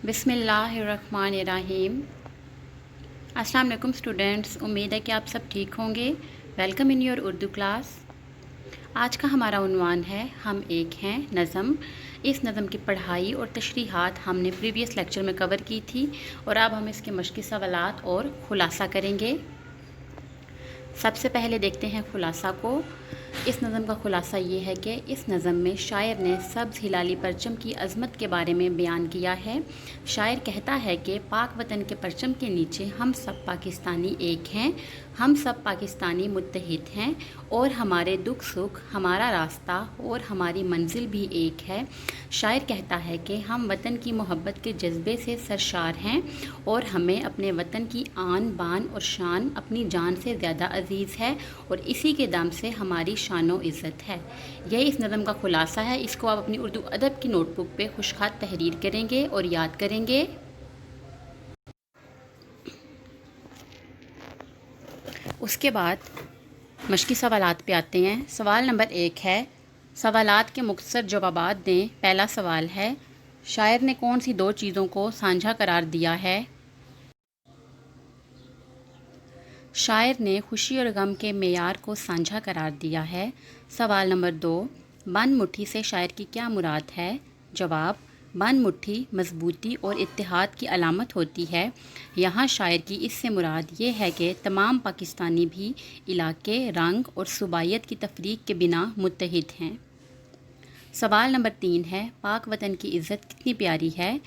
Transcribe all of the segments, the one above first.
बिस्मिल्लाहिर्रहमानिर्रहीम। अस्सलाम वालेकुम स्टूडेंट्स, उम्मीद है कि आप सब ठीक होंगे। Welcome in your Urdu class. आज का हमारा उन्वान है हम एक हैं नज़म। इस नज़म की पढ़ाई और तशरीहात हमने प्रीवियस लेक्चर में कवर की थी और अब हम इसके मश्की सवालात और ख़ुलासा करेंगे। सबसे पहले देखते हैं ख़ुलासा को। इस नज़म का ख़ुलासा ये है कि इस नज़म में शायर ने सब्ज़ हिलाली परचम की अज़मत के बारे में बयान किया है। शायर कहता है कि पाक वतन के परचम के नीचे हम सब पाकिस्तानी एक हैं, हम सब पाकिस्तानी मुत्तहिद हैं और हमारे दुख सुख, हमारा रास्ता और हमारी मंजिल भी एक है। शायर कहता है कि हम वतन की मोहब्बत के जज्बे से सरशार हैं और हमें अपने वतन की आन बान और शान अपनी जान से ज़्यादा अजीज़ है और इसी के दम से हमारी शानो इज़्ज़त है। यह इस नज़म का ख़ुलासा है। इसको आप अपनी उर्दू अदब की नोटबुक पे खुशखात तहरीर करेंगे और याद करेंगे। उसके बाद मश्की सवालात पे आते हैं। सवाल नंबर 1 है, सवालात के मुख्तसर जवाबात दें। पहला सवाल है, शायर ने कौन सी दो चीज़ों को साझा करार दिया है? शायर ने खुशी और गम के मेयार को साझा करार दिया है। सवाल नंबर 2, बंद मुट्ठी से शायर की क्या मुराद है? जवाब, बंद मुट्ठी मजबूती और इत्तेहाद की अलामत होती है। यहाँ शायर की इससे मुराद ये है कि तमाम पाकिस्तानी भी इलाके, रंग और सूबाइयत की तफरीक के बिना मुत्तहिद हैं। सवाल नंबर 3 है, पाक वतन की इज़्ज़त कितनी प्यारी है?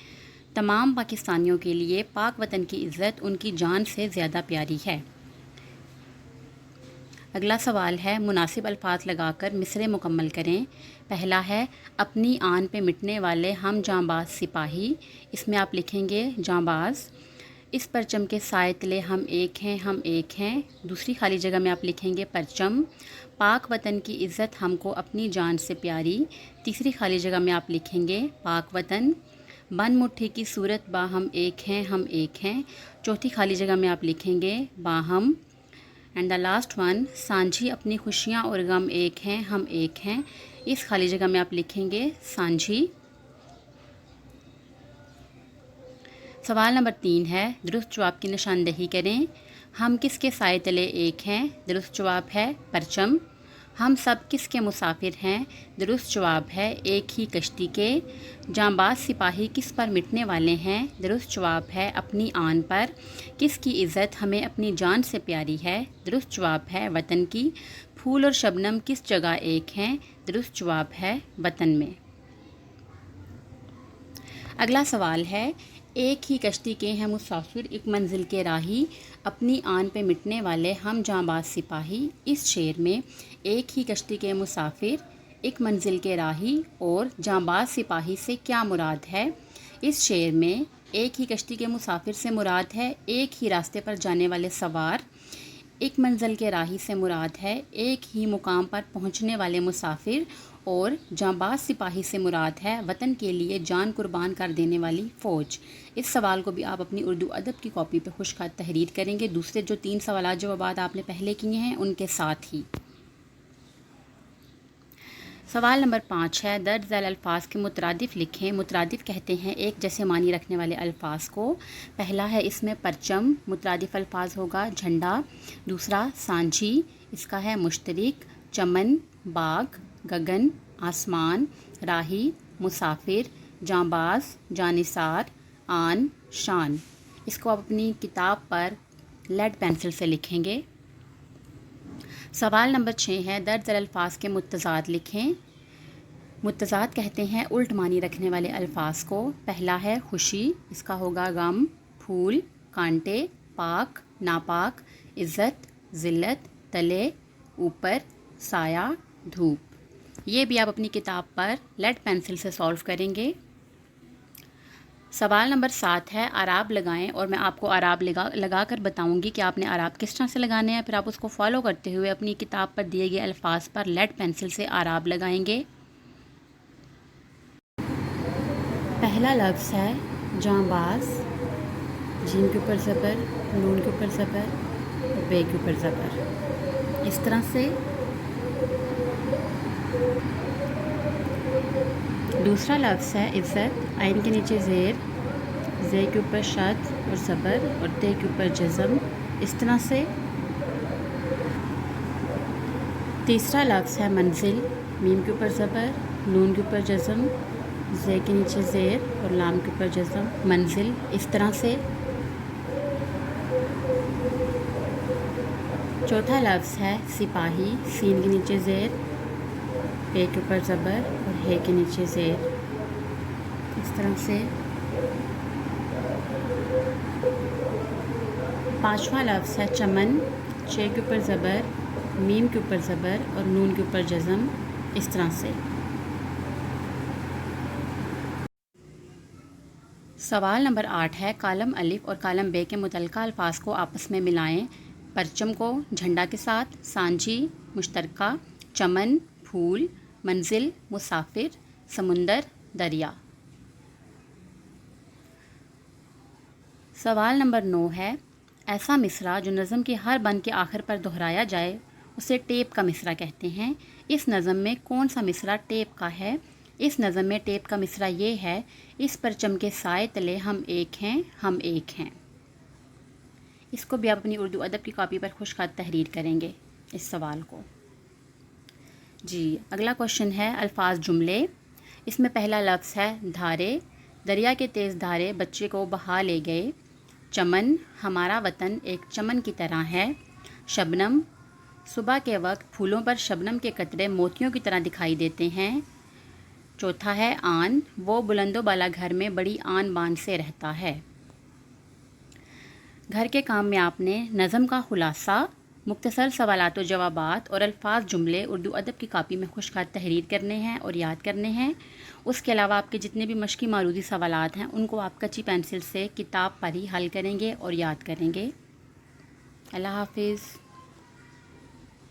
तमाम पाकिस्तानियों के लिए पाक वतन की इज़्ज़त उनकी जान से ज़्यादा प्यारी है। अगला सवाल है, मुनासिब अल्फाज लगाकर मिसरे मुकम्मल करें। पहला है, अपनी आन पे मिटने वाले हम जांबाज सिपाही। इसमें आप लिखेंगे जांबाज। इस परचम के साए तले हम एक हैं, हम एक हैं। दूसरी खाली जगह में आप लिखेंगे परचम। पाक वतन की इज़्ज़त हमको अपनी जान से प्यारी। तीसरी खाली जगह में आप लिखेंगे पाक वतन। बंद मुट्ठी की सूरत बाहम एक हैं, हम एक हैं। चौथी खाली जगह में आप लिखेंगे बाहम। एंड द लास्ट वन, सांझी अपनी खुशियाँ और गम एक हैं, हम एक हैं। इस खाली जगह में आप लिखेंगे सांझी। सवाल नंबर 3 है, दुरुस्त जवाब की निशानदही करें। हम किसके साए तले एक हैं? दुरुस्त जवाब है परचम। हम सब किसके मुसाफिर हैं? दुरुस्त जवाब है एक ही कश्ती के। जांबाज सिपाही किस पर मिटने वाले हैं? दुरुस्त जवाब है अपनी आन पर। किसकी इज़्ज़त हमें अपनी जान से प्यारी है? दुरुस्त जवाब है वतन की। फूल और शबनम किस जगह एक हैं? दुरुस्त जवाब है वतन में। अगला सवाल है, एक ही कश्ती के हैं मुसाफिर, एक मंजिल के राही, अपनी आन पे मिटने वाले हम जांबाज सिपाही। इस शेर में एक ही कश्ती के मुसाफिर, एक मंजिल के राही और जांबाज सिपाही से क्या मुराद है? इस शेर में एक ही कश्ती के मुसाफिर से मुराद है एक ही रास्ते पर जाने वाले सवार। एक मंजिल के राही से मुराद है एक ही मुकाम पर पहुंचने वाले मुसाफिर और जांबाज सिपाही से मुराद है वतन के लिए जान कुर्बान कर देने वाली फ़ौज। इस सवाल को भी आप अपनी उर्दू अदब की कॉपी पर खुशखात तहरीर करेंगे, दूसरे जो 3 सवाल जवाबात आपने पहले किए हैं उनके साथ ही। सवाल नंबर 5 है, दर्ज झैल अल्फाज के मुतरादिफ लिखें। मुतरादिफ कहते हैं एक जैसे मानी रखने वाले अल्फाज को। पहला है इसमें परचम, मुतरादिफ अल्फाज होगा झंडा। दूसरा सांझी, इसका है मुश्तरिक। चमन, बाग, गगन, आसमान, राही, मुसाफिर, जांबाज, जानिसार, आन, शान। इसको आप अपनी किताब पर लेड पेंसिल से लिखेंगे। सवाल नंबर 6 है, दर्ज झैल अल्फाज के मुत्तज़ाद लिखें। मुत्तज़ाद कहते हैं उल्ट मानी रखने वाले अल्फाज को। पहला है खुशी, इसका होगा गम। फूल, कांटे, पाक, नापाक, इज़्ज़त, ज़िल्लत, तले, ऊपर, साया, धूप। ये भी आप अपनी किताब पर लेड पेंसिल से सॉल्व करेंगे। सवाल नंबर 7 है, आराब लगाएं और मैं आपको आराब लगा कर बताऊंगी कि आपने आराब किस तरह से लगाने हैं। फिर आप उसको फॉलो करते हुए अपनी किताब पर दिए गए अल्फाज पर लेड पेंसिल से आराब लगाएंगे। पहला लफ्ज़ है जांबाज, जीम के ऊपर ज़बर, नून के ऊपर ज़बर और बे के ऊपर ज़बर, इस तरह से। दूसरा लफ्ज़ है इज़्ज़त, आइन के नीचे ज़ेर, زے کے اوپر شد اور زبر اور تے کے اوپر جزم اس طرح سے۔ تیسرا لفظ ہے منزل، میم کے اوپر زبر، نون کے اوپر جزم، زے کے نیچے زیر اور لام کے اوپر جزم، منزل اس طرح سے۔ چوتھا لفظ ہے سپاہی، سین کے نیچے زیر، پے کے اوپر زبر اور ہے کے نیچے زیر اس طرح سے۔ پانچواں لفظ ہے چمن، چے کے اوپر زبر، میم کے اوپر زبر اور نون کے اوپر جزم اس طرح سے۔ سوال نمبر 8 ہے کالم الف اور کالم بے کے متعلقہ الفاظ کو آپس میں ملائیں۔ پرچم کو جھنڈا کے ساتھ، سانجھی مشترکہ، چمن پھول، منزل مسافر، سمندر دریا۔ سوال نمبر 9 ہے ایسا مصرع جو نظم کے ہر بند کے آخر پر دہرایا جائے اسے ٹیپ کا مصرع کہتے ہیں۔ اس نظم میں کون سا مصرع ٹیپ کا ہے؟ اس نظم میں ٹیپ کا مصرع یہ ہے، اس پرچم کے سائے تلے ہم ایک ہیں، ہم ایک ہیں۔ اس کو بھی آپ اپنی اردو ادب کی کاپی پر خوش خط تحریر کریں گے اس سوال کو۔ جی اگلا کوشچن ہے الفاظ جملے۔ اس میں پہلا لفظ ہے دھارے، دریا کے تیز دھارے بچے کو بہا لے گئے۔ چمن، ہمارا وطن ایک چمن کی طرح ہے۔ شبنم، صبح کے وقت پھولوں پر شبنم کے قطرے موتیوں کی طرح دکھائی دیتے ہیں۔ چوتھا ہے آن، وہ بلند و بالا گھر میں بڑی آن بان سے رہتا ہے۔ گھر کے کام میں آپ نے نظم کا خلاصہ، مختصر سوالات و جوابات اور الفاظ جملے اردو ادب کی کاپی میں خوش خط تحریر کرنے ہیں اور یاد کرنے ہیں۔ اس کے علاوہ آپ کے جتنے بھی مشقی معروضی سوالات ہیں ان کو آپ کچی پینسل سے کتاب پر ہی حل کریں گے اور یاد کریں گے۔ اللہ حافظ۔